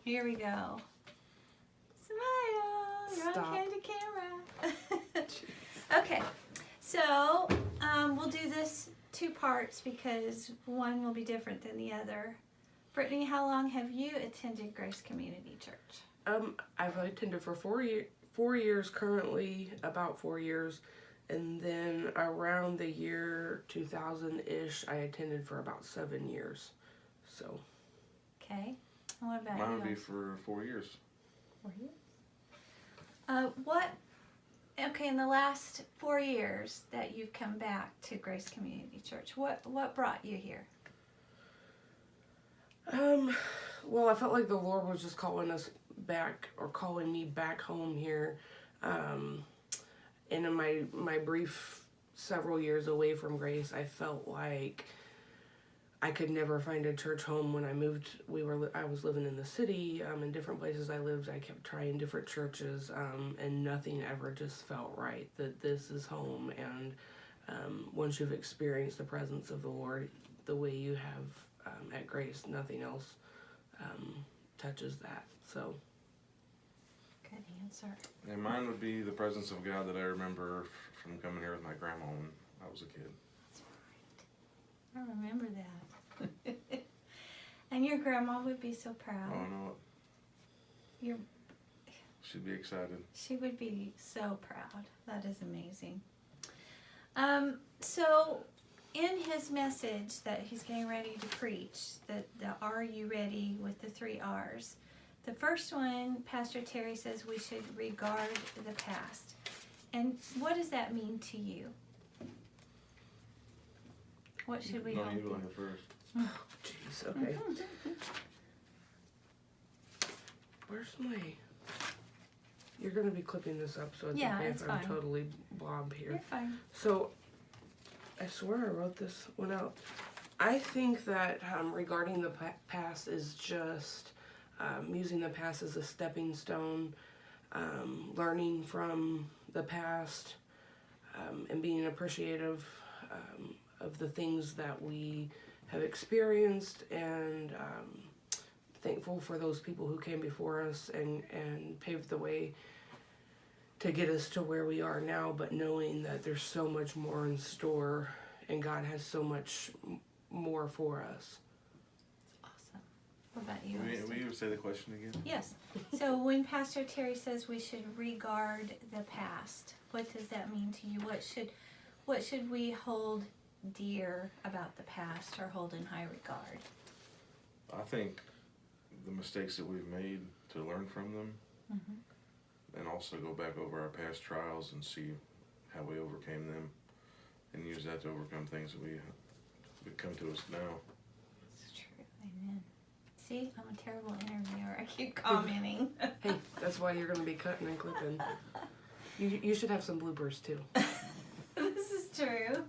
Here we go. Smile. You're Stop. on candid camera. Okay. So we'll do this 2 parts because one will be different than the other. Brittany, how long have you attended Grace Community Church? I've attended for 4 years currently, about 4 years, and then around the year 2000-ish, I attended for about 7 years. So. Okay. And what about Mine you? would be for 4 years. 4 years. Okay, in the last 4 years that you've come back to Grace Community Church, what brought you here? Well, I felt like the Lord was just calling us back, or calling me back home here. And in my brief several years away from Grace, I felt like I could never find a church home. When I moved, I was living in the city. In different places I lived, I kept trying different churches, and nothing ever just felt right. That this is home, and once you've experienced the presence of the Lord the way you have at Grace, nothing else touches that. So. Good answer. And mine would be the presence of God that I remember from coming here with my grandma when I was a kid. That's right. I remember that. And your grandma would be so proud. Oh, I know it. She'd be excited. She would be so proud. That is amazing. So in his message that he's getting ready to preach, the Are You Ready with the 3 R's, the first one, Pastor Terry says we should regard the past. And what does that mean to you? What should we No, hold you go dear? ahead first. Oh, jeez. Okay. Where's my? You're gonna be clipping this up, so it's Yeah, okay it's if I'm fine. totally blob here. You're fine. So, I swear I wrote this one out. I think that regarding the past is just using the past as a stepping stone, learning from the past, and being appreciative of the things that we have experienced, and thankful for those people who came before us and paved the way to get us to where we are now, but knowing that there's so much more in store and God has so much more for us. Awesome. What about you, Will Austin? you say the question again? Yes. So when Pastor Terry says we should regard the past, what does that mean to you? What should we hold dear about the past or hold in high regard? I think the mistakes that we've made, to learn from them, and also go back over our past trials and see how we overcame them, and use that to overcome things that we come to us now. It's true. Amen. See, I'm a terrible interviewer. I keep commenting. Hey, that's why you're going to be cutting and clipping. You should have some bloopers too. This is true.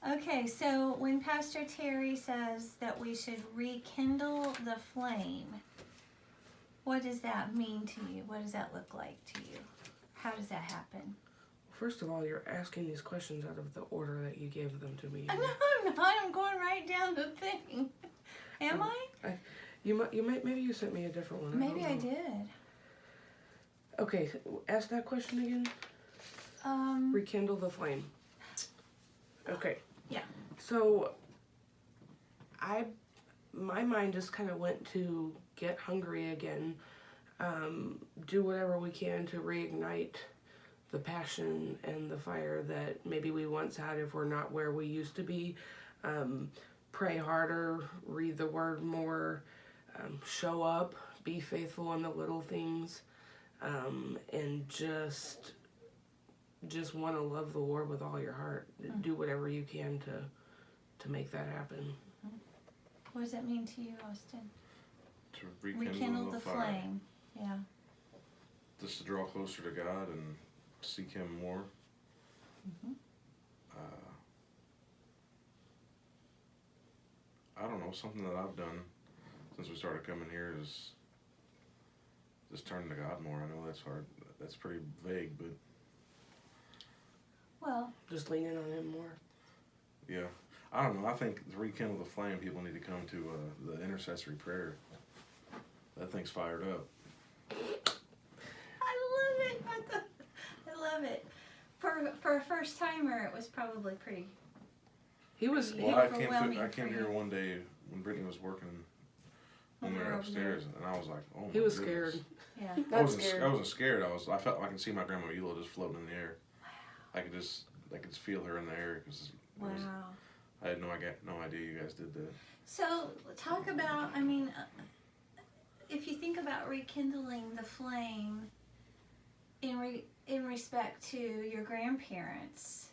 Okay, so when Pastor Terry says that we should rekindle the flame, what does that mean to you? What does that look like to you? How does that happen? First of all, you're asking these questions out of the order that you gave them to me. No, I'm not. I'm going right down the thing. Am I? You might. Maybe you sent me a different one. Maybe I don't know. did. Okay, ask that question again. Rekindle the flame. Okay. Yeah. So, my mind just kind of went to get hungry again. Do whatever we can to reignite the passion and the fire that maybe we once had if we're not where we used to be. Pray harder, read the word more, show up, be faithful in the little things, and just want to love the Lord with all your heart. Do whatever you can to make that happen. What does that mean to you, Austin? To Rekindle the fire. flame. Yeah. Just to draw closer to God and seek Him more. I don't know, something that I've done since we started coming here is just turning to God more. I know that's hard. That's pretty vague, but Well, Just leaning on Him more. yeah. I don't know. I think to rekindle the flame, people need to come to the intercessory prayer thing's fired up. I love it. I love it. For a first timer, it was probably pretty. He was. Pretty Well, overwhelming I for came you. here one day when Brittany was working when we When were we were upstairs, and I was like, "Oh my He was goodness." scared. Yeah. I Not wasn't scared. I wasn't scared. I felt I can see my grandma Eula just floating in the air. I could just feel her in the air because Wow. I had no idea you guys did that. So talk about. I mean, if you think about rekindling the flame in respect to your grandparents,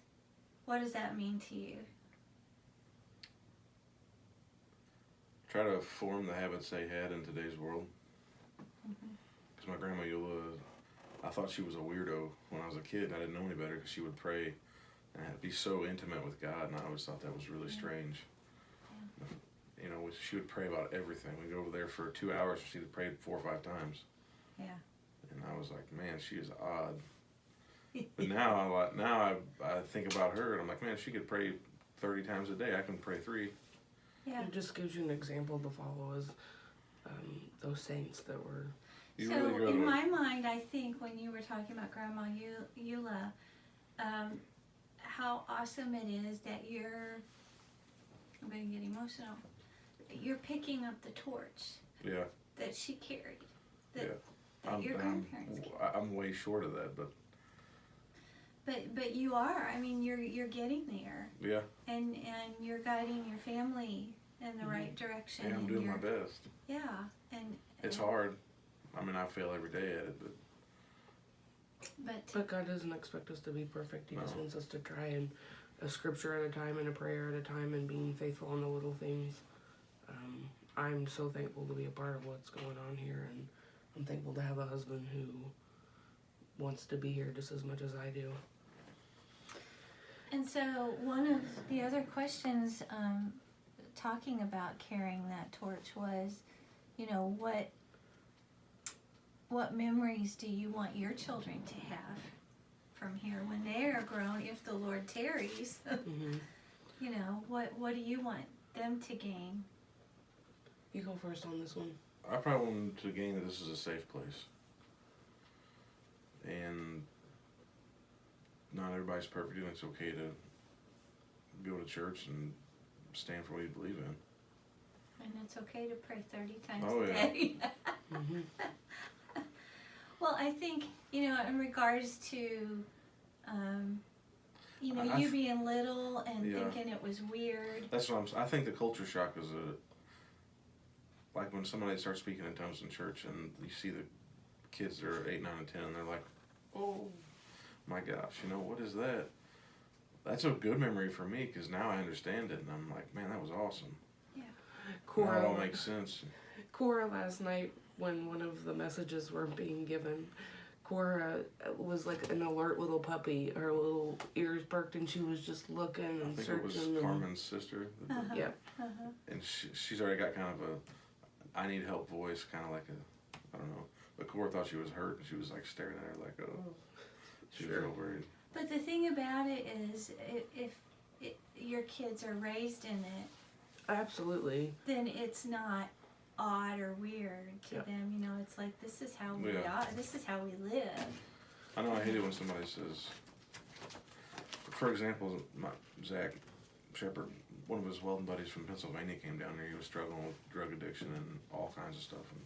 what does that mean to you? Try to form the habits they had in today's world. Because my grandma Eula, I thought she was a weirdo when I was a kid. I didn't know any better because she would pray and be so intimate with God, and I always thought that was really strange. You know, she would pray about everything. We'd go over there for 2 hours, and she'd have prayed 4 or 5 times. Yeah. And I was like, man, she is odd. But now I think about her, and I'm like, man, she could pray 30 times a day. I can pray 3. Yeah. It just gives you an example to follow as those saints that were. You So really grow in to- my mind, I think when you were talking about Grandma Eula, how awesome it is that I'm going to get emotional. You're picking up the torch Yeah. that she carried. That, Yeah. that your grandparents carried. I'm way short of that, but But you are. I mean, you're getting there, yeah, and you're guiding your family in the right direction. yeah, I'm and doing my you're- best. Yeah, and It's hard. I mean, I fail every day at it, but But God doesn't expect us to be perfect. He just No. wants us to try and a scripture at a time and a prayer at a time and being faithful in the little things. I'm so thankful to be a part of what's going on here, and I'm thankful to have a husband who wants to be here just as much as I do. And so one of the other questions talking about carrying that torch was, you know, what memories do you want your children to have from here when they are grown, if the Lord tarries? Mm-hmm. You know, what do you want them to gain? You go first on this one. I probably want to gain that this is a safe place. And not everybody's perfect, and it's okay to go to church and stand for what you believe in. And it's okay to pray 30 times Oh, a yeah. day. Mm-hmm. Well, I think, you know, in regards to, you know, I you being little and Yeah. thinking it was weird. That's what I think the culture shock is like when somebody starts speaking in tongues in church and you see the kids that are 8, 9, and 10, and they're like, oh my gosh, you know, what is that? That's a good memory for me because now I understand it, and I'm like, man, that was awesome. Now it all makes sense. Cora last night, when one of the messages were being given, Cora was like an alert little puppy. Her little ears perked, and she was just looking I and think it was searching. Carmen's sister. Uh-huh. Yeah. Uh-huh. And she's already got kind of a I need help voice, kind of like I don't know. But Cora thought she was hurt, and she was like staring at her like, oh. She was Sure. real worried. But the thing about it is, if your kids are raised in it, Absolutely. then it's not odd or weird to Yeah. them. You know, it's like, this is how we Yeah. are. This is how we live. I know I hate it when somebody says, for example, Zach Shepard, one of his welding buddies from Pennsylvania came down here. He was struggling with drug addiction and all kinds of stuff, and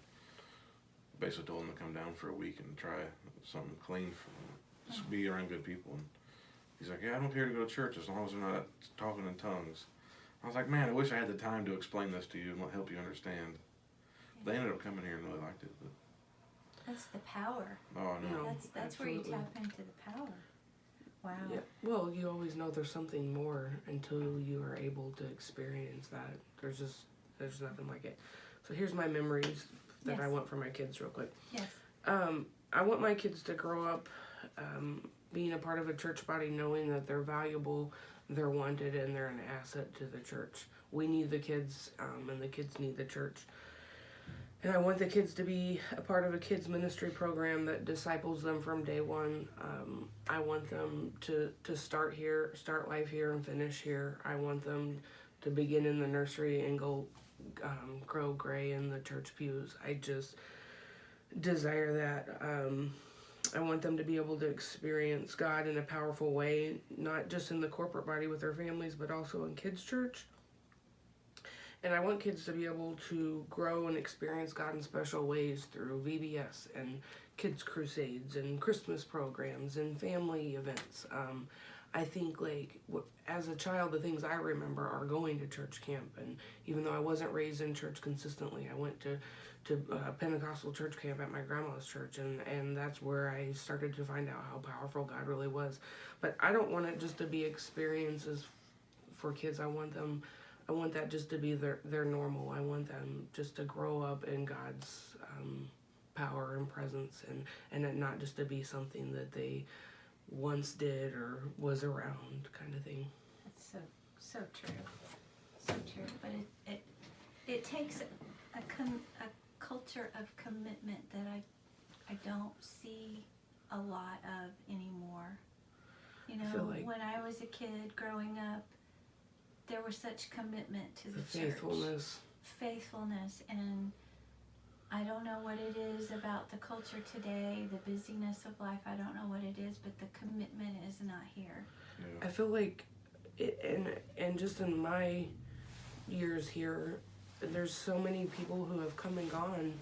basically told him to come down for a week and try something clean, just be around good people. And he's like, yeah, I don't care to go to church as long as they're not talking in tongues. I was like, man, I wish I had the time to explain this to you and help you understand. They ended up coming here and really liked it. But, That's the power. oh no. No. That's where you absolutely. tap into the power. Wow. Yeah. Well, you always know there's something more until you are able to experience that. There's nothing like it. So here's my memories that I Yes. want for my kids real quick. Yes. I want my kids to grow up being a part of a church body, knowing that they're valuable, they're wanted, and they're an asset to the church. We need the kids, and the kids need the church. And I want the kids to be a part of a kids ministry program that disciples them from day one. I want them to start here, start life here, and finish here. I want them to begin in the nursery and go grow gray in the church pews. desire that. I want them to be able to experience God in a powerful way, not just in the corporate body with their families, but also in kids' church. And I want kids to be able to grow and experience God in special ways through VBS and kids' crusades and Christmas programs and family events. I think, like, as a child, the things I remember are going to church camp. And even though I wasn't raised in church consistently, I went to Pentecostal church camp at my grandma's church, and that's where I started to find out how powerful God really was. But I don't want it just to be experiences for kids. I want that just to be their normal. I want them just to grow up in God's power and presence, and it not just to be something that they once did or was around, kind of thing. That's so true, so true. But it takes a culture of commitment that I don't see a lot of anymore. You know, when I was a kid growing up, there was such commitment to the church. Faithfulness, and I don't know what it is about the culture today, the busyness of life, I don't know what it is, but the commitment is not here. Yeah. I feel like, and just in my years here, there's so many people who have come and gone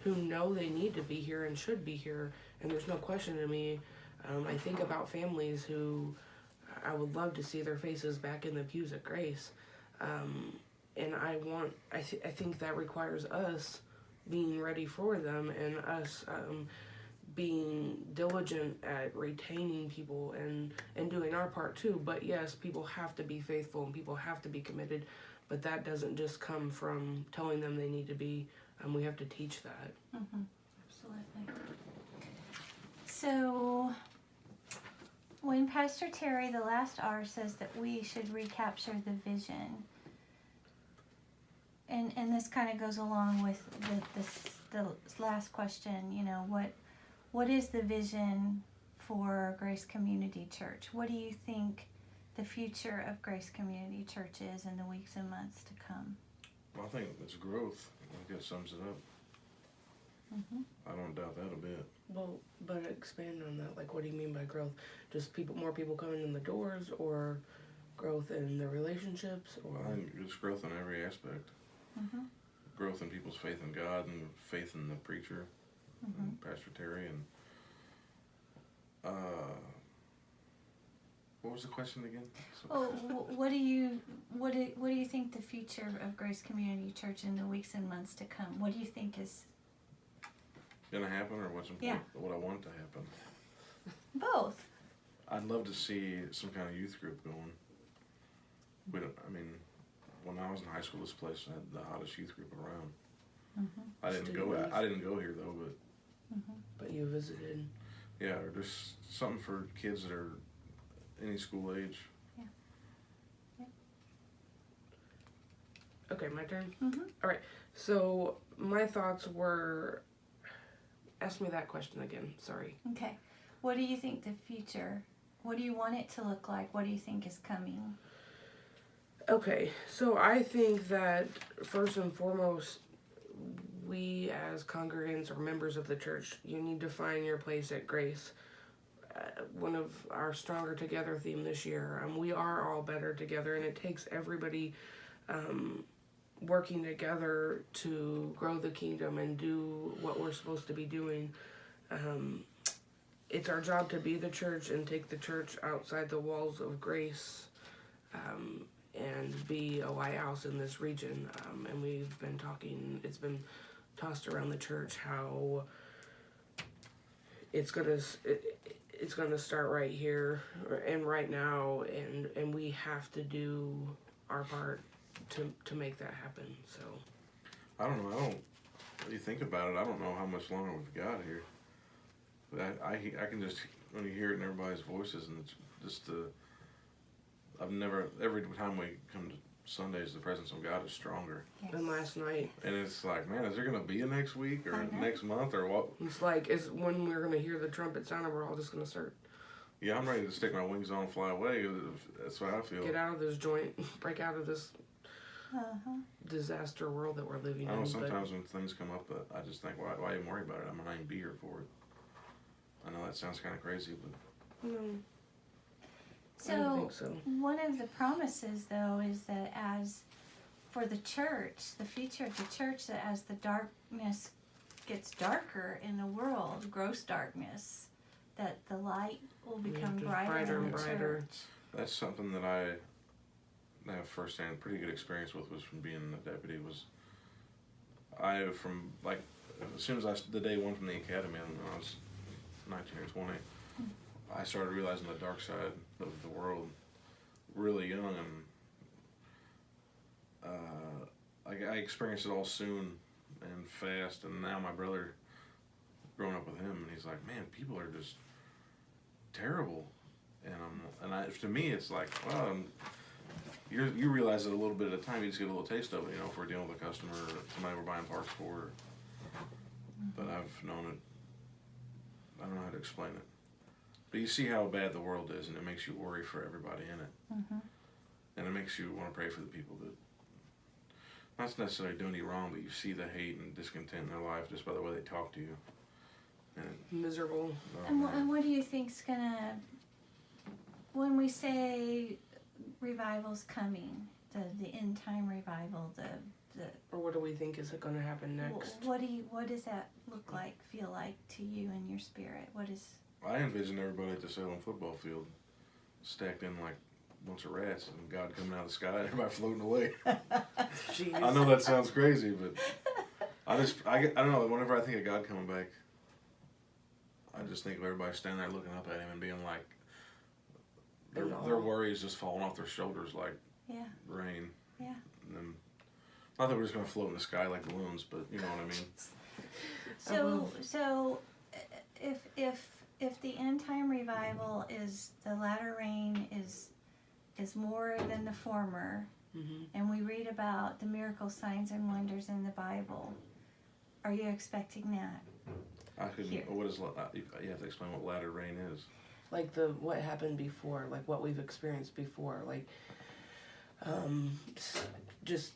who know they need to be here and should be here, and there's no question to me. I think about families who I would love to see their faces back in the pews at Grace. And I think that requires us being ready for them, and us being diligent at retaining people and doing our part too. But yes, people have to be faithful and people have to be committed, but that doesn't just come from telling them they need to be. We have to teach that. Mm-hmm. Absolutely. So when Pastor Terry, the last R, says that we should recapture the vision, and this kind of goes along with the last question, you know, what is the vision for Grace Community Church? What do you think the future of Grace Community Church is in the weeks and months to come? Well, I think it's growth. I think that sums it up. Mm-hmm. I don't doubt that a bit. Well, but expand on that. Like, what do you mean by growth? Just more people coming in the doors, or growth in the relationships, or? I think it's growth in every aspect. Mm-hmm. Growth in people's faith in God and faith in the preacher, and Pastor Terry, and what was the question again? What do you think the future of Grace Community Church in the weeks and months to come? What do you think is gonna happen, or what's important? Yeah. What I want to happen? both? I'd love to see some kind of youth group going. When I was in high school, this place had the hottest youth group around. Mm-hmm. I didn't go here though, but But you visited. yeah, or just something for kids that are any school age. Yeah. Yep. Okay, my turn. Mm-hmm. All right. So my thoughts were. Ask me that question again. Sorry. Okay. What do you think the future? What do you want it to look like? What do you think is coming? Okay, so I think that first and foremost, we as congregants or members of the church, you need to find your place at Grace. One of our Stronger Together theme this year, we are all better together, and it takes everybody working together to grow the kingdom and do what we're supposed to be doing. It's our job to be the church and take the church outside the walls of Grace. And be a lighthouse in this region. And we've been talking, it's been tossed around the church how it's gonna start right here and right now, and we have to do our part to make that happen. So I don't know. When you think about it, I don't know how much longer we've got here. But I can just, when you hear it in everybody's voices, and it's just every time we come to Sundays, the presence of God is stronger. Yes. And last night. And it's like, man, is there going to be a next week or next month or what? It's like, is when we're going to hear the trumpet sound and we're all just going to start. Yeah, I'm ready to stick my wings on and fly away. That's what I feel. Get out of this joint, break out of this disaster world that we're living I know in. sometimes when things come up, I just think, why even worry about it? I'm not even be here for it. I know that sounds kind of crazy, but No, I don't So, think so. one of the promises, though, is that as for the church, the future of the church, that as the darkness gets darker in the world, gross darkness, that the light will become just brighter, brighter in and the brighter. church. that's something that I have firsthand pretty good experience with, was from being a deputy. Was I, from like, as soon as the day one from the academy, when I was 19 or 20, I started realizing the dark side of the world really young, and I experienced it all soon and fast. And now my brother, growing up with him, and he's like, man, people are just terrible. And to me, it's like, well, you realize it a little bit at a time. You just get a little taste of it, you know, if we're dealing with a customer or somebody we're buying parts for. But I've known it. I don't know how to explain it. But you see how bad the world is, and it makes you worry for everybody in it. And it makes you want to pray for the people that, not necessarily doing you wrong, but you see the hate and discontent in their life just by the way they talk to you. And Miserable. And what do you think's gonna, when we say revival's coming, the end time revival, Or what do we think is going to happen next? what does that look like, feel like to you in your spirit? What is? I envision everybody at the Salem football field stacked in like a bunch of rats, and God coming out of the sky and everybody floating away. Jeez. I know that sounds crazy, but I don't know, whenever I think of God coming back, I just think of everybody standing there looking up at him and being like, their worries just falling off their shoulders like rain. Yeah. And then, not that we're just going to float in the sky like balloons, but you know what I mean. So if the end time revival is the latter rain is more than the former, and we read about the miracle signs and wonders in the Bible, are you expecting that? I couldn't. Here. What is? You have to explain what latter rain is. Like what happened before, like what we've experienced before, like just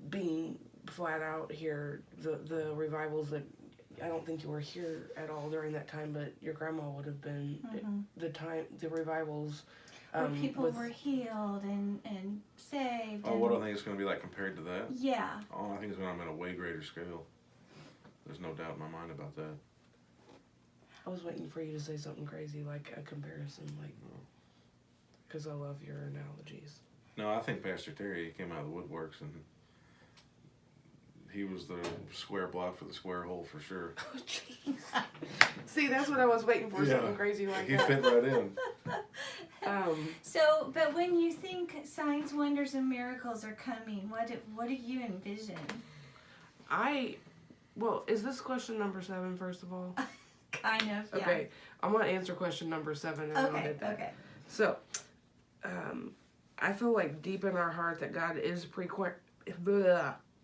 being flat out here, the revivals that I don't think you were here at all during that time, but your grandma would have been. The revivals Where people were healed and saved. Oh, what do I think it's going to be like compared to that? Yeah. Oh, I think it's going to be on a way greater scale. There's no doubt in my mind about that. I was waiting for you to say something crazy, like a comparison, like, because I love your analogies. No, I think Pastor Terry came out of the woodworks, and he was the square block for the square hole for sure. Oh, jeez. See, that's what I was waiting for, something crazy like he that. fit right in. So, but when you think signs, wonders, and miracles are coming, what do you envision? Well, is this question number 7, first of all? Kind of, yeah. Okay, I'm going to answer question number 7 and then I'll hit that. Okay. So, I feel like deep in our heart that God is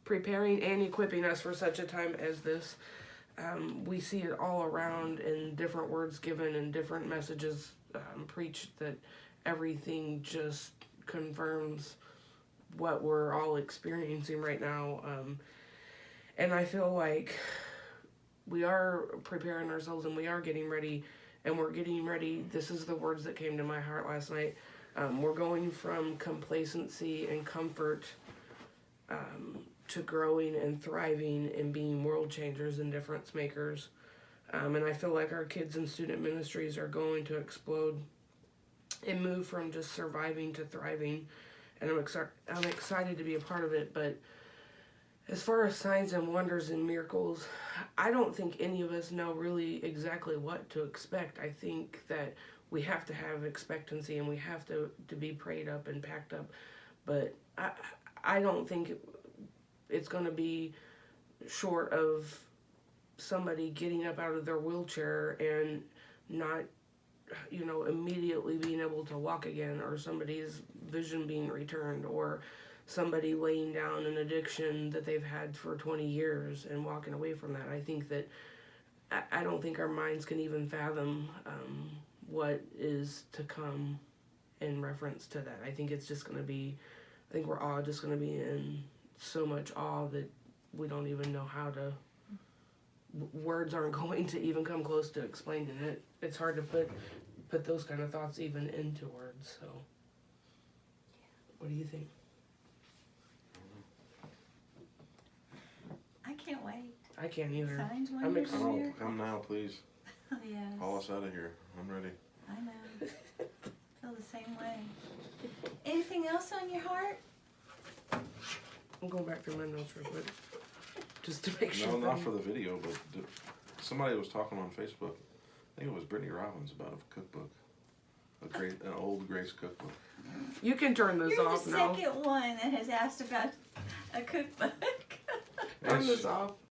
preparing and equipping us for such a time as this. We see it all around in different words given and different messages preached, that everything just confirms what we're all experiencing right now. And I feel like we are preparing ourselves and we are getting ready, and we're getting ready. This is the words that came to my heart last night. We're going from complacency and comfort to growing and thriving and being world changers and difference makers. And I feel like our kids and student ministries are going to explode and move from just surviving to thriving. And I'm excited to be a part of it. But as far as signs and wonders and miracles, I don't think any of us know really exactly what to expect. I think that we have to have expectancy and we have to be prayed up and packed up. But I don't think it's going to be short of somebody getting up out of their wheelchair and not, immediately being able to walk again, or somebody's vision being returned, or somebody laying down an addiction that they've had for 20 years and walking away from that. I think that I don't think our minds can even fathom what is to come in reference to that. I think it's just going to be I think we're all just going to be in so much awe that we don't even know how to. Words aren't going to even come close to explaining it. It's hard to put those kind of thoughts even into words. So, what do you think? I can't wait. I can't either. Signs, I'm wonders, excited. and Oh, miracles. come now, please. Yes. Haul us out of here. I'm ready. I know. Feel the same way. Anything else on your heart? I'm going back through my notes real quick, just to make sure. No, not for the video, but somebody was talking on Facebook. I think it was Brittany Robbins about a cookbook, an old Grace cookbook. You can turn this You're off the now. second one that has asked about a cookbook. Turn And this she- off.